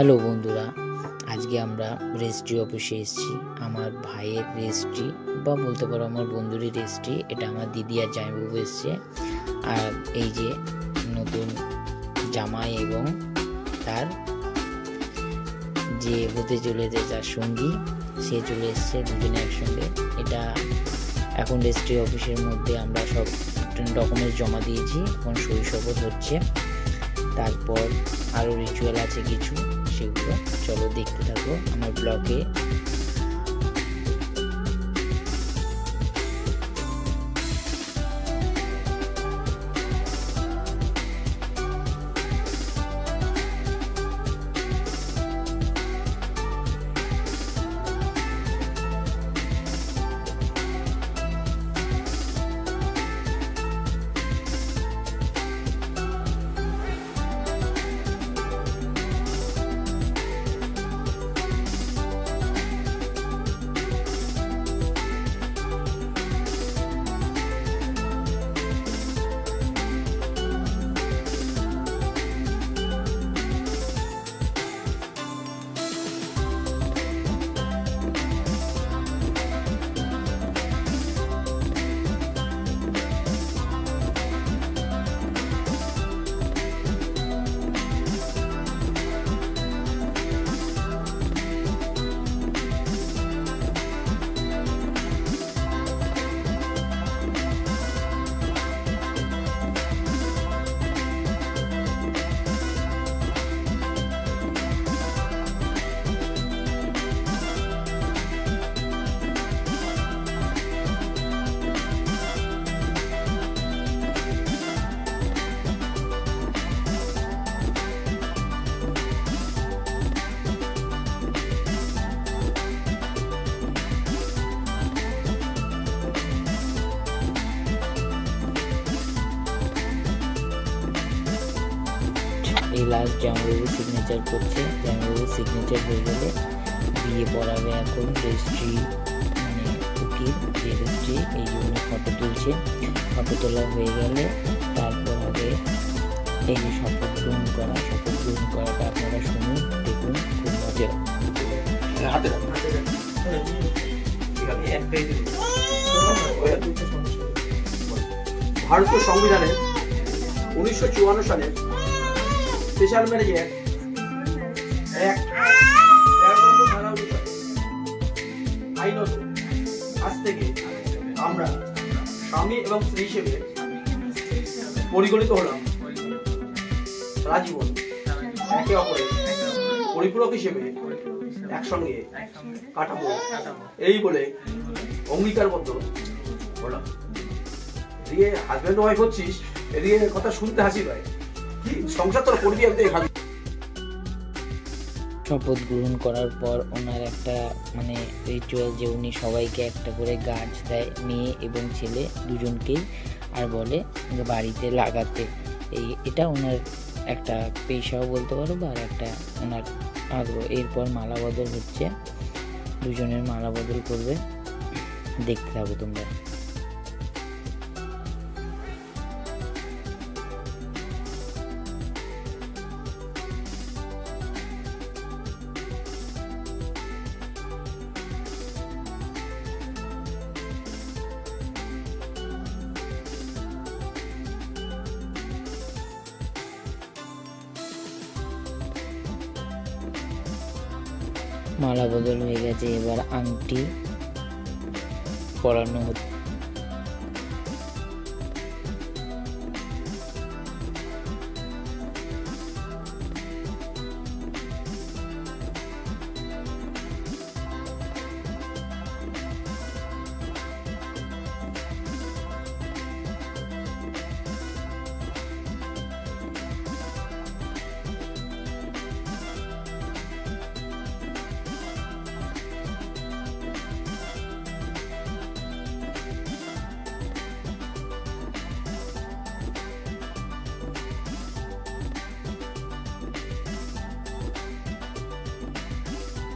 Hello বন্ধুরা, আজকে আমরা রেজিস্ট্রি অফিসে এসেছি। আমার ভাইয়ের রেজিস্ট্রি বা বলতে পারো আমার বন্ধুরই রেজিস্ট্রি। এটা আমার দিদি আর জামাইবাবু এসছে। আর এই যে নতুন জামাই এবং তার যে হতে চলেছে যার সঙ্গী, সে চলে এসছে, দুজনে একসঙ্গে। এটা এখন রেজিস্ট্রি অফিসের মধ্যে আমরা সব ডকুমেন্টস জমা দিয়েছি, এখন সই শপথ হচ্ছে। তারপর আরও রিচুয়াল আছে কিছু, সেগুলো চলো দেখতে থাকো আমার ব্লগে। এই লাস্ট জামাইবাবু সিগনেচার করছে। জামাইবাবু সিগনেচার হয়ে গেলে বিয়ে পড়াবে। এখন রেজিস্ট্রি মানে উকিল যে রেজিস্ট্রি, এই জন্য ফটো তুলছে। ফটো তোলা হয়ে গেলে তারপর হবে এই যে শপথ গ্রহণ করা। শপথ গ্রহণ করাটা আপনারা শুনুন, দেখুন, খুব মজা। ভারতীয় সংবিধানের 1954 সালের স্পেশাল ম্যারেজ অ্যাক্ট 13 নম্বর ধারা অনুসারে আইনত আজ থেকে আমরা স্বামী এবং স্ত্রী হিসেবে পরিগণিত হলাম। সারাজীবন একে অপরের পরিপূরক হিসেবে একসঙ্গে কাটাবো, এই বলে অঙ্গীকারবদ্ধ হলাম। এদিকে হাজব্যান্ড ওয়াইফ হচ্ছিস, এদিকে কথা শুনতে হাসি পায়। কি সংসার তোরা করবি? আমি ভাবি। শপথ গ্রহণ করার পর ওনার একটা মানে রিচুয়াল, যে উনি সবাইকে একটা করে গাছ দেয়, মেয়ে এবং ছেলে দুজনকেই, আর বলে বাড়িতে লাগাতে। এটা ওনার একটা পেশাও বলতে পারো, বা একটা ওনার আগ্রহ। এরপর মালা বদল হচ্ছে, দুজনের মালা বদল করবে, দেখতে থাকো তোমরা। মালা বদল হয়ে গেছে, এবার আংটি পরানো হচ্ছে।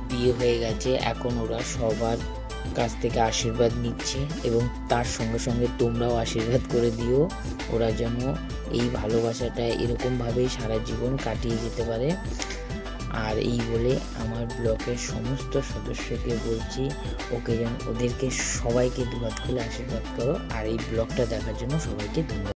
বিয়ে হয়ে গেছে, এখন ওরা সবার কাছ থেকে আশীর্বাদ নিচ্ছে এবং তার সঙ্গে সঙ্গে তোমরাও আশীর্বাদ করে দিও ওরা যেন এই ভালোবাসাটা এরকমভাবেই সারা জীবন কাটিয়ে যেতে পারে। আর এই বলে আমার ব্লকের সমস্ত সদস্যকে বলছি ওদেরকে সবাইকে দুহাত খুলে আশীর্বাদ করো, আর এই ব্লগটা দেখার জন্য সবাইকে ধন্যবাদ।